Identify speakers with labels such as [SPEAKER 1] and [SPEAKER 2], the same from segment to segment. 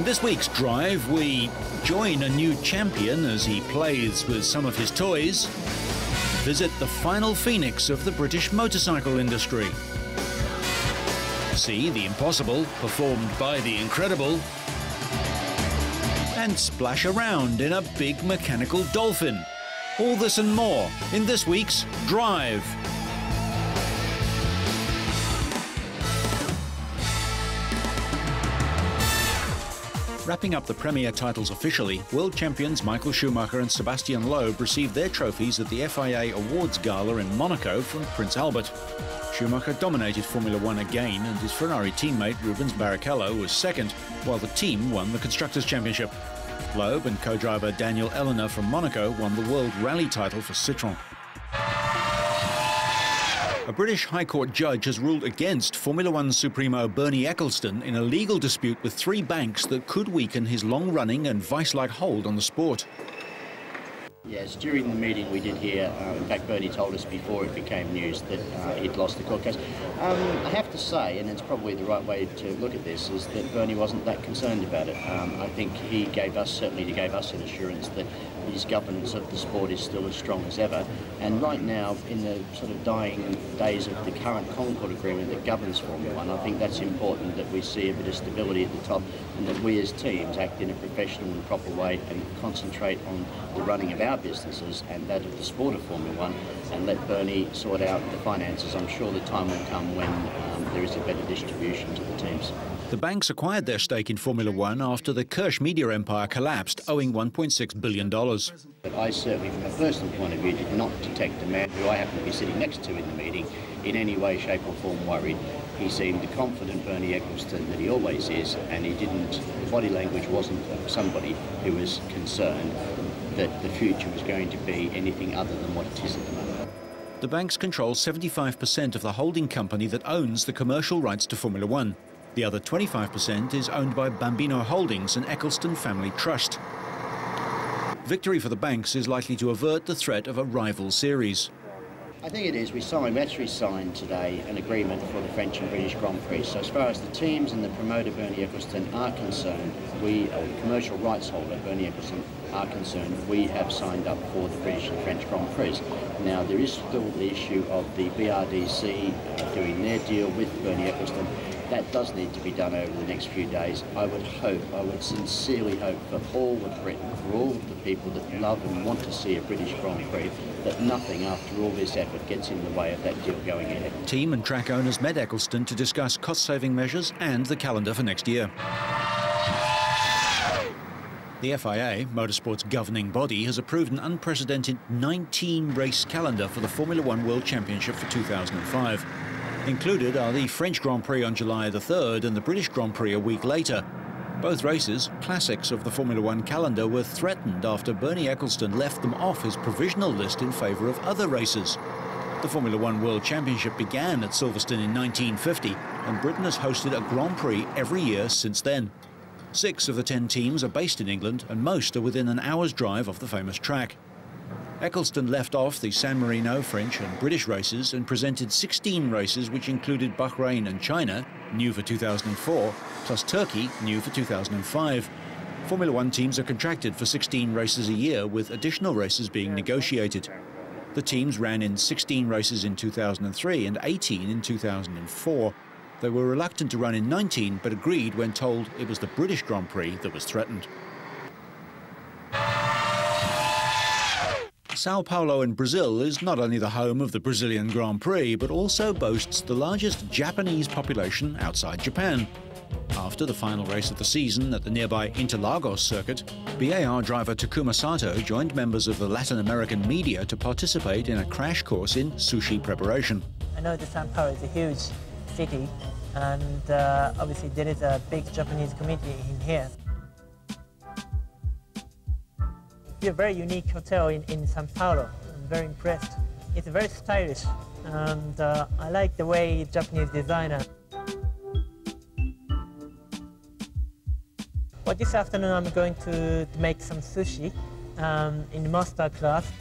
[SPEAKER 1] In this week's drive, we join a new champion as he plays with some of his toys, visit the final phoenix of the British motorcycle industry, see the impossible performed by the incredible, and splash around in a big mechanical dolphin. All this and more in this week's Drive. Wrapping up the Premier titles officially, world champions Michael Schumacher and Sebastian Loeb received their trophies at the FIA Awards Gala in Monaco from Prince Albert. Schumacher dominated Formula One again, and his Ferrari teammate Rubens Barrichello was second, while the team won the Constructors' Championship. Loeb and co-driver Daniel Elena from Monaco won the World Rally title for Citroën. A British High Court judge has ruled against Formula One Supremo Bernie Ecclestone in a legal dispute with 3 banks that could weaken his long-running and vice-like hold on the sport.
[SPEAKER 2] Yes, during the meeting we did here, in fact Bernie told us before it became news that he'd lost the court case. I have to say, and it's probably the right way to look at this, is that Bernie wasn't that concerned about it. I think he certainly gave us an assurance that his governance of the sport is still as strong as ever. And right now, in the sort of dying days of the current Concord Agreement that governs Formula One, I think that's important that we see a bit of stability at the top and that we as teams act in a professional and proper way and concentrate on the running of our businesses and that of the sport of Formula One, and let Bernie sort out the finances. I'm sure the time will come when there is a better distribution to the teams.
[SPEAKER 1] The banks acquired their stake in Formula One after the Kirsch media empire collapsed, owing $1.6 billion.
[SPEAKER 2] But I certainly, from a personal point of view, did not detect a man who I happen to be sitting next to in the meeting in any way, shape or form worried. He seemed the confident Bernie Ecclestone that he always is, and the body language wasn't somebody who was concerned that the future was going to be anything other than what it is at the moment.
[SPEAKER 1] The banks control 75% of the holding company that owns the commercial rights to Formula One. The other 25% is owned by Bambino Holdings, an Ecclestone family trust. Victory for the banks is likely to avert the threat of a rival series.
[SPEAKER 2] I think it is. We actually signed today an agreement for the French and British Grand Prix. So as far as the teams and the promoter Bernie Ecclestone are concerned, or the commercial rights holder Bernie Ecclestone are concerned, we have signed up for the British and French Grand Prix. Now there is still the issue of the BRDC doing their deal with Bernie Ecclestone. That does need to be done over the next few days. I would sincerely hope for all of Britain, for all of the people that love and want to see a British Grand Prix, that nothing after all this effort gets in the way of that deal going ahead.
[SPEAKER 1] Team and track owners met Ecclestone to discuss cost-saving measures and the calendar for next year. The FIA, motorsport's governing body, has approved an unprecedented 19-race calendar for the Formula One World Championship for 2005. Included are the French Grand Prix on July the 3rd and the British Grand Prix a week later. Both races, classics of the Formula One calendar, were threatened after Bernie Ecclestone left them off his provisional list in favour of other races. The Formula One World Championship began at Silverstone in 1950, and Britain has hosted a Grand Prix every year since then. 6 of the 10 teams are based in England, and most are within an hour's drive of the famous track. Ecclestone left off the San Marino, French and British races and presented 16 races which included Bahrain and China, new for 2004, plus Turkey, new for 2005. Formula One teams are contracted for 16 races a year, with additional races being negotiated. The teams ran in 16 races in 2003 and 18 in 2004. They were reluctant to run in 19, but agreed when told it was the British Grand Prix that was threatened. Sao Paulo in Brazil is not only the home of the Brazilian Grand Prix, but also boasts the largest Japanese population outside Japan. After the final race of the season at the nearby Interlagos circuit, BAR driver Takuma Sato joined members of the Latin American media to participate in a crash course in sushi preparation.
[SPEAKER 3] I know that Sao Paulo is a huge city, and obviously there is a big Japanese community in here. It's a very unique hotel in Sao Paulo. I'm very impressed. It's very stylish, and I like the way Japanese designer. Well, this afternoon I'm going to make some sushi in the master class.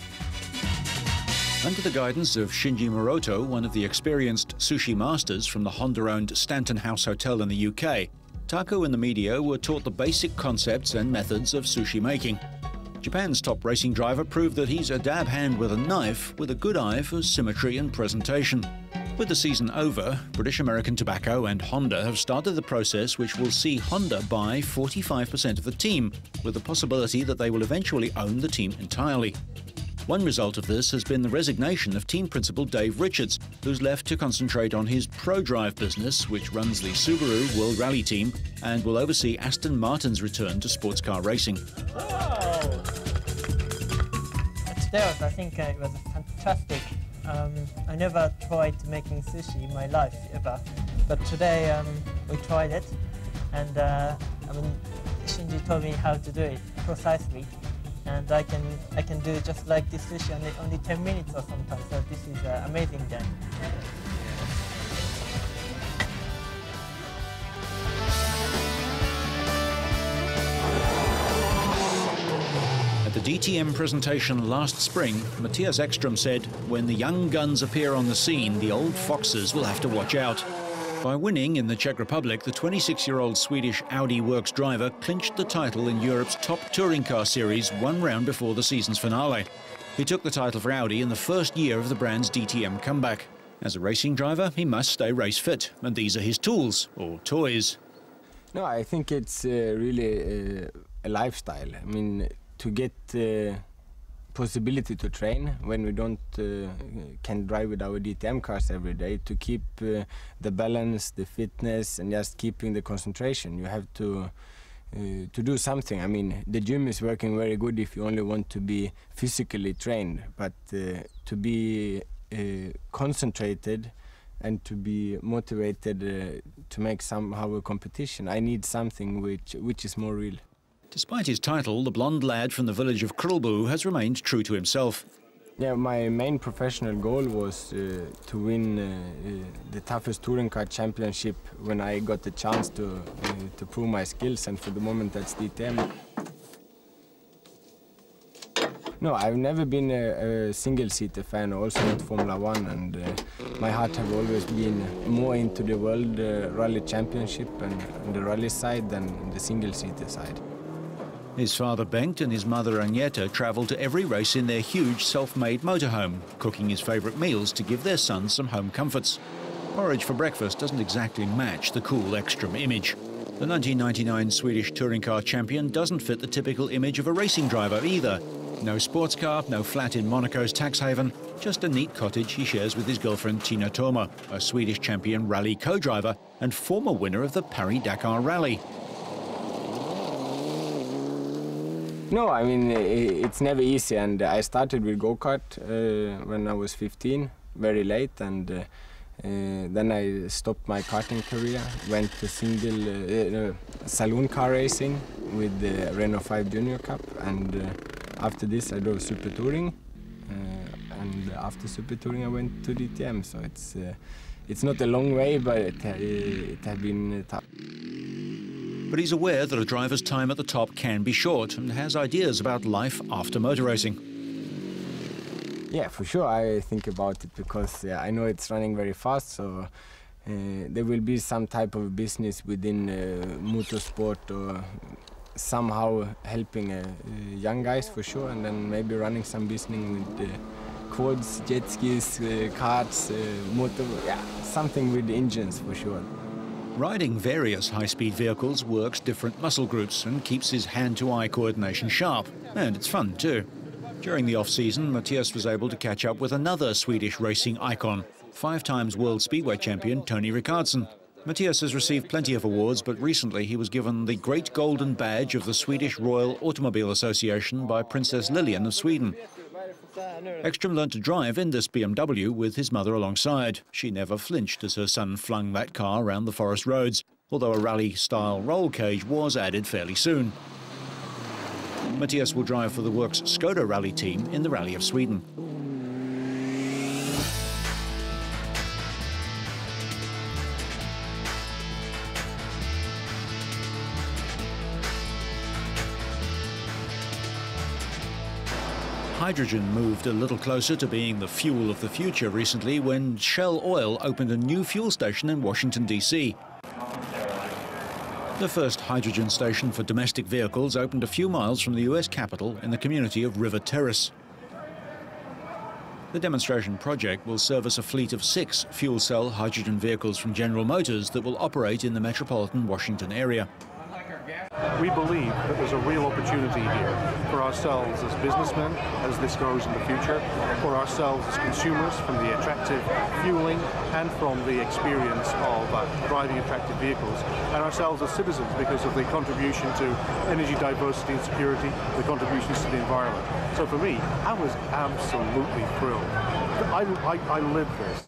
[SPEAKER 1] Under the guidance of Shinji Moroto, one of the experienced sushi masters from the Honda-owned Stanton House Hotel in the UK, Taku and the media were taught the basic concepts and methods of sushi making. Japan's top racing driver proved that he's a dab hand with a knife with a good eye for symmetry and presentation. With the season over, British American Tobacco and Honda have started the process which will see Honda buy 45% of the team, with the possibility that they will eventually own the team entirely. One result of this has been the resignation of team principal Dave Richards, who's left to concentrate on his ProDrive business, which runs the Subaru World Rally team and will oversee Aston Martin's return to sports car racing.
[SPEAKER 3] Wow. Today, I think it was fantastic. I never tried making sushi in my life ever, but today we tried it, and Shinji told me how to do it precisely, and I can do just like this sushi in only 10 minutes or sometimes. So this is an amazing day.
[SPEAKER 1] At the DTM presentation last spring, Mattias Ekström said, "When the young guns appear on the scene, the old foxes will have to watch out." By winning in the Czech Republic, the 26-year-old Swedish Audi Works driver clinched the title in Europe's top touring car series 1 round before the season's finale. He took the title for Audi in the first year of the brand's DTM comeback. As a racing driver, he must stay race fit, and these are his tools, or toys.
[SPEAKER 4] No, I think it's really a lifestyle. I mean, to get the possibility to train when we don't can drive with our DTM cars every day, to keep the balance, the fitness, and just keeping the concentration. You have to do something. I mean, the gym is working very good if you only want to be physically trained, but to be concentrated and to be motivated to make somehow a competition, I need something which is more real.
[SPEAKER 1] Despite his title, the blonde lad from the village of Krulbo has remained true to himself.
[SPEAKER 4] Yeah, my main professional goal was to win the toughest touring car championship when I got the chance to prove my skills, and for the moment that's DTM. No, I've never been a single-seater fan, also not Formula One, and my heart have always been more into the World Rally Championship and the rally side than the single-seater side.
[SPEAKER 1] His father Bengt and his mother Agneta travel to every race in their huge self-made motorhome, cooking his favourite meals to give their son some home comforts. Porridge for breakfast doesn't exactly match the cool Ekström image. The 1999 Swedish touring car champion doesn't fit the typical image of a racing driver either. No sports car, no flat in Monaco's tax haven, just a neat cottage he shares with his girlfriend Tina Thoma, a Swedish champion rally co-driver and former winner of the Paris-Dakar Rally.
[SPEAKER 4] No, I mean, it's never easy, and I started with go-kart when I was 15, very late, and then I stopped my karting career, went to saloon car racing with the Renault 5 Junior Cup, and after this I drove Super Touring, and after Super Touring I went to DTM, so it's not a long way, but it has been tough.
[SPEAKER 1] But he's aware that a driver's time at the top can be short and has ideas about life after motor racing.
[SPEAKER 4] Yeah, for sure I think about it, because I know it's running very fast, so there will be some type of business within motorsport, or somehow helping young guys for sure, and then maybe running some business with quads, jet skis, karts, motor, something with engines for sure.
[SPEAKER 1] Riding various high-speed vehicles works different muscle groups and keeps his hand-to-eye coordination sharp, and it's fun too. During the off-season, Mattias was able to catch up with another Swedish racing icon, 5-time World Speedway champion Tony Rickardsson. Mattias has received plenty of awards, but recently he was given the Great Golden Badge of the Swedish Royal Automobile Association by Princess Lilian of Sweden. Ekström learned to drive in this BMW with his mother alongside. She never flinched as her son flung that car around the forest roads, although a rally-style roll cage was added fairly soon. Mattias will drive for the Works Skoda rally team in the Rally of Sweden. Hydrogen moved a little closer to being the fuel of the future recently when Shell Oil opened a new fuel station in Washington, D.C. The first hydrogen station for domestic vehicles opened a few miles from the US capital in the community of River Terrace. The demonstration project will service a fleet of 6 fuel cell hydrogen vehicles from General Motors that will operate in the metropolitan Washington area.
[SPEAKER 5] We believe that there's a real opportunity here for ourselves as businessmen as this grows in the future, for ourselves as consumers from the attractive fueling and from the experience of driving attractive vehicles, and ourselves as citizens because of the contribution to energy diversity and security, the contributions to the environment. So for me, I was absolutely thrilled. I lived this.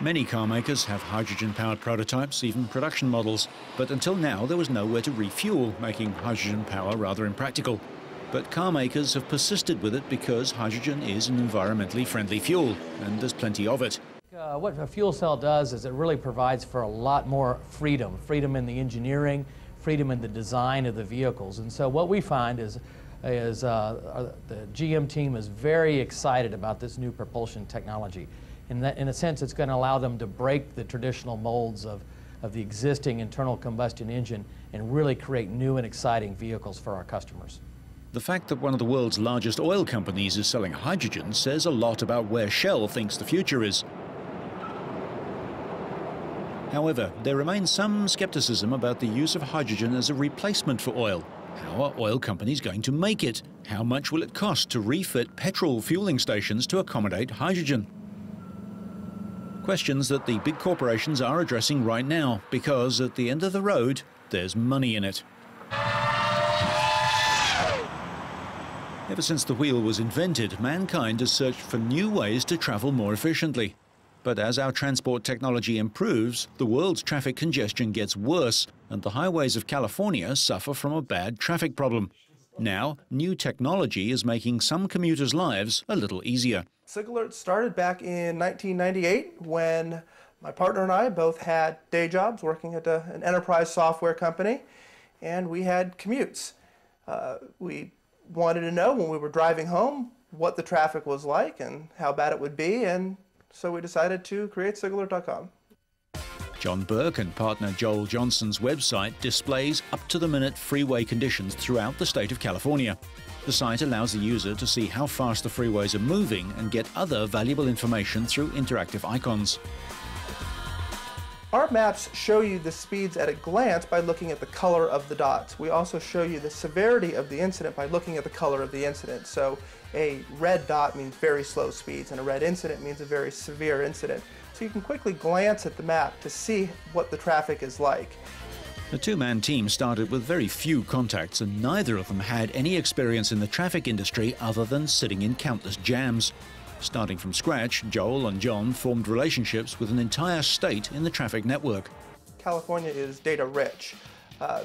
[SPEAKER 1] Many car makers have hydrogen-powered prototypes, even production models, but until now there was nowhere to refuel, making hydrogen power rather impractical. But car makers have persisted with it because hydrogen is an environmentally friendly fuel, and there's plenty of it.
[SPEAKER 6] What a fuel cell does is it really provides for a lot more freedom in the engineering, freedom in the design of the vehicles. And so what we find is the GM team is very excited about this new propulsion technology. In a sense, it's going to allow them to break the traditional molds of the existing internal combustion engine and really create new and exciting vehicles for our customers.
[SPEAKER 1] The fact that one of the world's largest oil companies is selling hydrogen says a lot about where Shell thinks the future is. However, there remains some skepticism about the use of hydrogen as a replacement for oil. How are oil companies going to make it? How much will it cost to refit petrol fueling stations to accommodate hydrogen? Questions that the big corporations are addressing right now, because at the end of the road, there's money in it. Ever since the wheel was invented, mankind has searched for new ways to travel more efficiently. But as our transport technology improves, the world's traffic congestion gets worse, and the highways of California suffer from a bad traffic problem. Now, new technology is making some commuters' lives a little easier.
[SPEAKER 7] SigAlert started back in 1998 when my partner and I both had day jobs working at an enterprise software company, and we had commutes. We wanted to know when we were driving home what the traffic was like and how bad it would be, and so we decided to create SigAlert.com.
[SPEAKER 1] John Burke and partner Joel Johnson's website displays up-to-the-minute freeway conditions throughout the state of California. The site allows the user to see how fast the freeways are moving and get other valuable information through interactive icons.
[SPEAKER 7] Our maps show you the speeds at a glance by looking at the color of the dots. We also show you the severity of the incident by looking at the color of the incident. So a red dot means very slow speeds, and a red incident means a very severe incident. So you can quickly glance at the map to see what the traffic is like.
[SPEAKER 1] The two-man team started with very few contacts, and neither of them had any experience in the traffic industry other than sitting in countless jams. Starting from scratch, Joel and John formed relationships with an entire state in the traffic network.
[SPEAKER 7] California is data rich.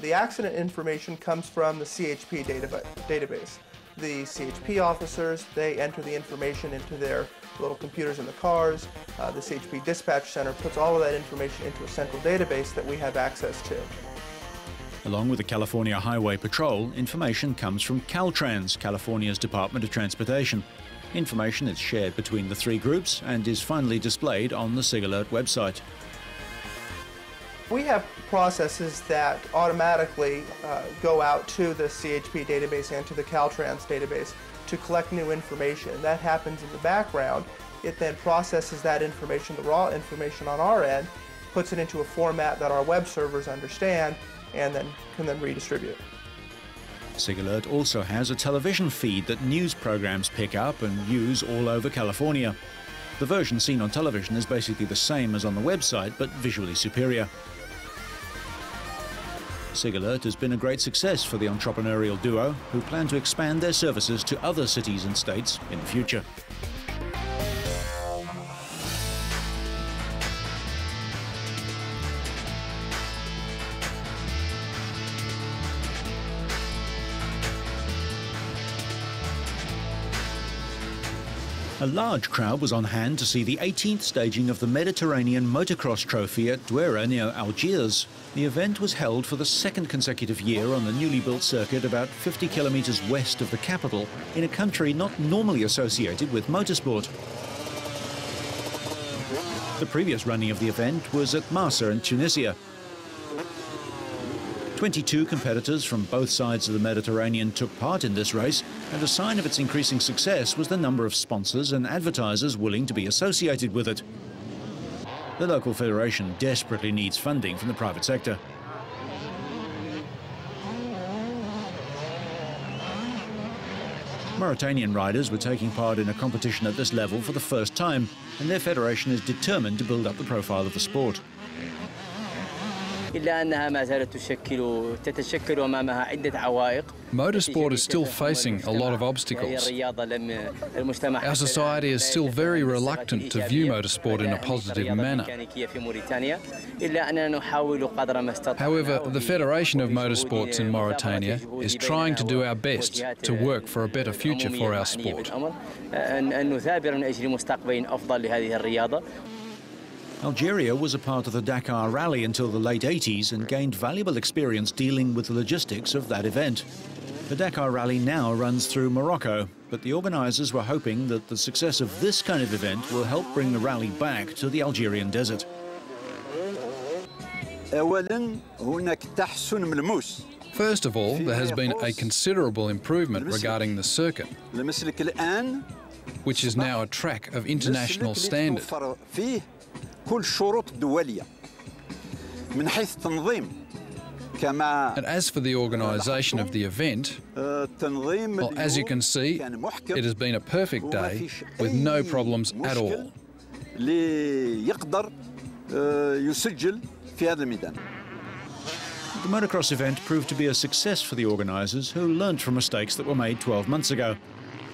[SPEAKER 7] The accident information comes from the CHP database. The CHP officers, they enter the information into their little computers in the cars. The CHP dispatch center puts all of that information into a central database that we have access to.
[SPEAKER 1] Along with the California Highway Patrol, information comes from Caltrans, California's Department of Transportation. Information is shared between the three groups and is finally displayed on the SigAlert website.
[SPEAKER 7] We have processes that automatically go out to the CHP database and to the Caltrans database to collect new information. That happens in the background. It then processes that information, the raw information on our end, puts it into a format that our web servers understand, and then can redistribute.
[SPEAKER 1] SigAlert also has a television feed that news programs pick up and use all over California. The version seen on television is basically the same as on the website, but visually superior. SigAlert has been a great success for the entrepreneurial duo, who plan to expand their services to other cities and states in the future. A large crowd was on hand to see the 18th staging of the Mediterranean Motocross Trophy at Duera near Algiers. The event was held for the second consecutive year on the newly built circuit about 50 kilometers west of the capital, in a country not normally associated with motorsport. The previous running of the event was at Marsa in Tunisia. 22 competitors from both sides of the Mediterranean took part in this race, and a sign of its increasing success was the number of sponsors and advertisers willing to be associated with it. The local federation desperately needs funding from the private sector. Mauritanian riders were taking part in a competition at this level for the first time, and their federation is determined to build up the profile of the sport.
[SPEAKER 8] Motorsport is still facing a lot of obstacles. Our society is still very reluctant to view motorsport in a positive manner. However, the Federation of Motorsports in Mauritania is trying to do our best to work for a better future for our sport.
[SPEAKER 1] Algeria was a part of the Dakar Rally until the late 80s and gained valuable experience dealing with the logistics of that event. The Dakar Rally now runs through Morocco, but the organisers were hoping that the success of this kind of event will help bring the rally back to the Algerian desert.
[SPEAKER 8] First of all, there has been a considerable improvement regarding the circuit, which is now a track of international standard. And as for the organisation of the event, well, as you can see, it has been a perfect day with no problems at all.
[SPEAKER 1] The motocross event proved to be a success for the organisers, who learnt from mistakes that were made 12 months ago.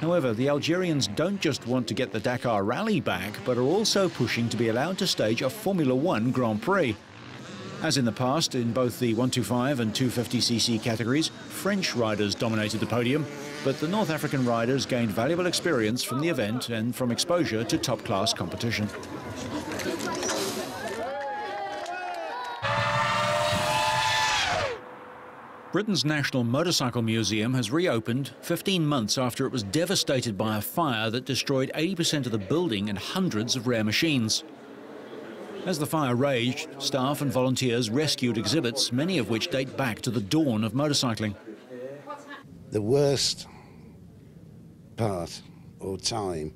[SPEAKER 1] However, the Algerians don't just want to get the Dakar Rally back, but are also pushing to be allowed to stage a Formula One Grand Prix. As in the past, in both the 125 and 250cc categories, French riders dominated the podium, but the North African riders gained valuable experience from the event and from exposure to top-class competition. Britain's National Motorcycle Museum has reopened 15 months after it was devastated by a fire that destroyed 80% of the building and hundreds of rare machines. As the fire raged, staff and volunteers rescued exhibits, many of which date back to the dawn of motorcycling.
[SPEAKER 9] The worst part or time,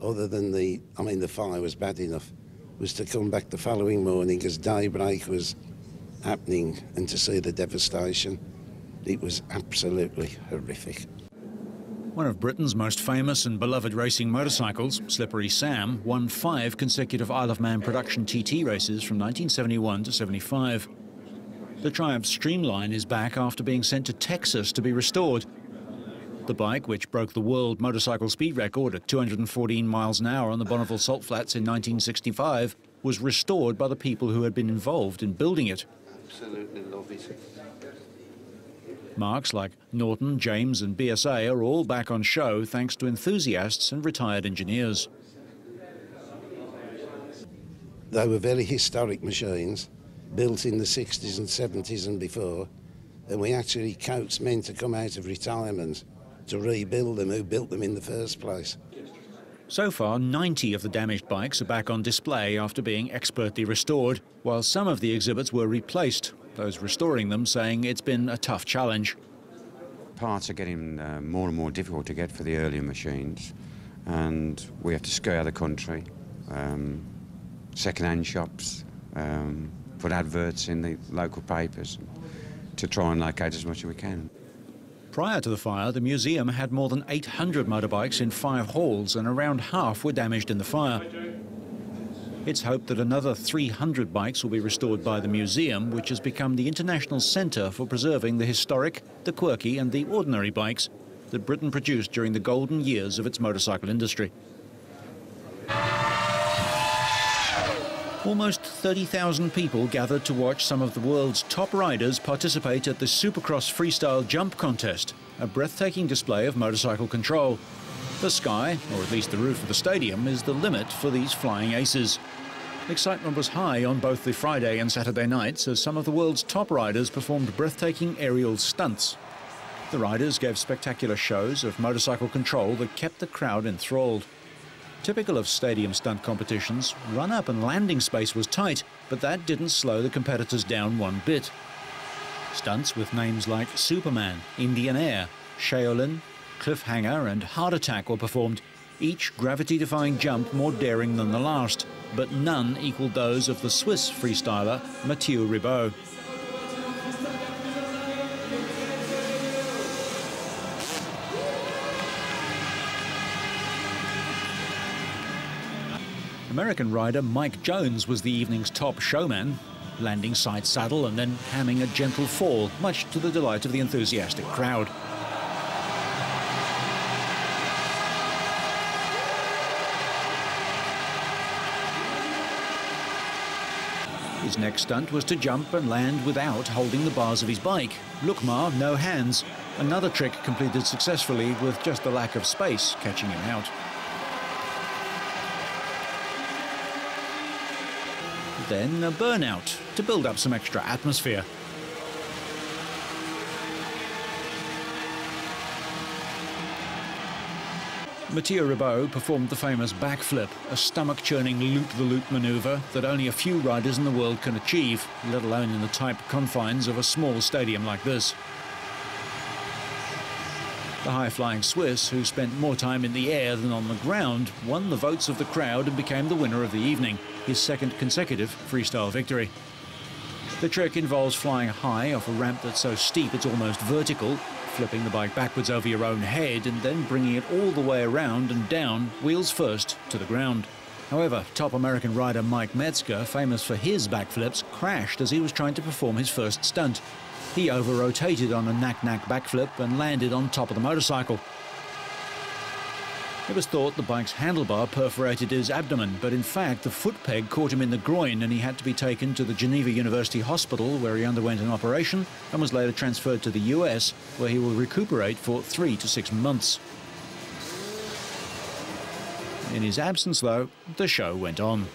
[SPEAKER 9] other than the fire was bad enough, was to come back the following morning as daybreak was happening and to see the devastation. It was absolutely horrific.
[SPEAKER 1] One of Britain's most famous and beloved racing motorcycles, Slippery Sam, won 5 consecutive Isle of Man production TT races from 1971 to 75. The Triumph Streamline is back after being sent to Texas to be restored. The bike, which broke the world motorcycle speed record at 214 miles an hour on the Bonneville Salt Flats in 1965, was restored by the people who had been involved in building it.
[SPEAKER 9] Absolutely love it.
[SPEAKER 1] Marques like Norton, James and BSA are all back on show thanks to enthusiasts and retired engineers.
[SPEAKER 9] They were very historic machines, built in the 60s and 70s and before, and we actually coaxed men to come out of retirement to rebuild them who built them in the first place.
[SPEAKER 1] So far, 90 of the damaged bikes are back on display after being expertly restored, while some of the exhibits were replaced, those restoring them saying it's been a tough challenge.
[SPEAKER 10] Parts are getting more and more difficult to get for the earlier machines, and we have to scare the country, second-hand shops, put adverts in the local papers to try and locate as much as we can.
[SPEAKER 1] Prior to the fire, the museum had more than 800 motorbikes in 5 halls, and around half were damaged in the fire. It's hoped that another 300 bikes will be restored by the museum, which has become the international centre for preserving the historic, the quirky and the ordinary bikes that Britain produced during the golden years of its motorcycle industry. Almost 30,000 people gathered to watch some of the world's top riders participate at the Supercross Freestyle Jump Contest, a breathtaking display of motorcycle control. The sky, or at least the roof of the stadium, is the limit for these flying aces. Excitement was high on both the Friday and Saturday nights as some of the world's top riders performed breathtaking aerial stunts. The riders gave spectacular shows of motorcycle control that kept the crowd enthralled. Typical of stadium stunt competitions, run-up and landing space was tight, but that didn't slow the competitors down one bit. Stunts with names like Superman, Indian Air, Shaolin, Cliffhanger and Heart Attack were performed, each gravity-defying jump more daring than the last, but none equaled those of the Swiss freestyler Mathieu Ribot. American rider Mike Jones was the evening's top showman, landing side saddle and then hamming a gentle fall, much to the delight of the enthusiastic crowd. His next stunt was to jump and land without holding the bars of his bike. Lukmar, no hands. Another trick completed successfully with just the lack of space catching him out. Then a burnout to build up some extra atmosphere. Mathieu Ribot performed the famous backflip, a stomach-churning loop-the-loop manoeuvre that only a few riders in the world can achieve, let alone in the tight confines of a small stadium like this. The high-flying Swiss, who spent more time in the air than on the ground, won the votes of the crowd and became the winner of the evening, his second consecutive freestyle victory. The trick involves flying high off a ramp that's so steep it's almost vertical, flipping the bike backwards over your own head and then bringing it all the way around and down, wheels first, to the ground. However, top American rider Mike Metzger, famous for his backflips, crashed as he was trying to perform his first stunt. He over-rotated on a knack-knack backflip and landed on top of the motorcycle. It was thought the bike's handlebar perforated his abdomen, but in fact the foot peg caught him in the groin and he had to be taken to the Geneva University Hospital, where he underwent an operation and was later transferred to the US, where he will recuperate for 3 to 6 months. In his absence, though, the show went on.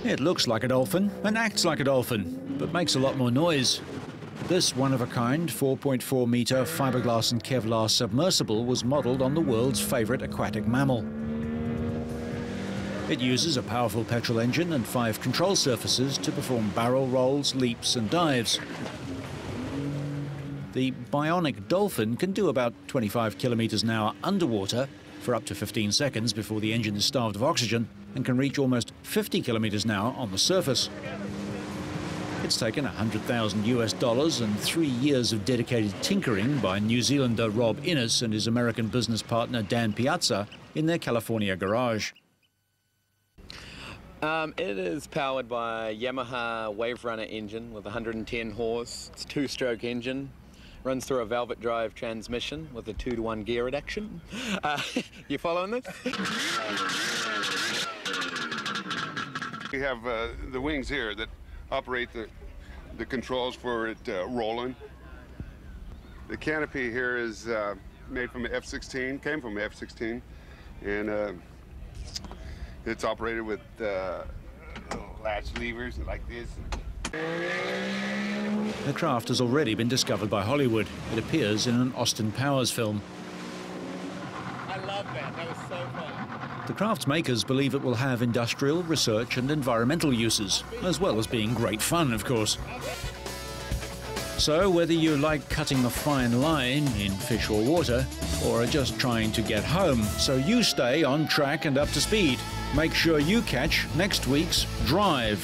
[SPEAKER 1] It looks like a dolphin and acts like a dolphin, but makes a lot more noise. This one-of-a-kind 4.4-metre fiberglass and Kevlar submersible was modelled on the world's favourite aquatic mammal. It uses a powerful petrol engine and 5 control surfaces to perform barrel rolls, leaps and dives. The bionic dolphin can do about 25 kilometres an hour underwater for up to 15 seconds before the engine is starved of oxygen, and can reach almost 50 kilometres an hour on the surface. It's taken $100,000 and 3 years of dedicated tinkering by New Zealander Rob Innes and his American business partner Dan Piazza in their California garage.
[SPEAKER 11] It is powered by a Yamaha Wave Runner engine with 110 horse. It's a 2-stroke engine. Runs through a velvet drive transmission with a 2-to-1 gear reduction. You following this?
[SPEAKER 12] We have the wings here that operate the controls for it rolling. The canopy here is made from an F-16, came from an F-16, and it's operated with latch levers like this.
[SPEAKER 1] The craft has already been discovered by Hollywood. It appears in an Austin Powers film.
[SPEAKER 11] I love that. That was so fun.
[SPEAKER 1] The craft's makers believe it will have industrial, research and environmental uses, as well as being great fun, of course. So whether you like cutting the fine line in fish or water, or are just trying to get home so you stay on track and up to speed, make sure you catch next week's Drive.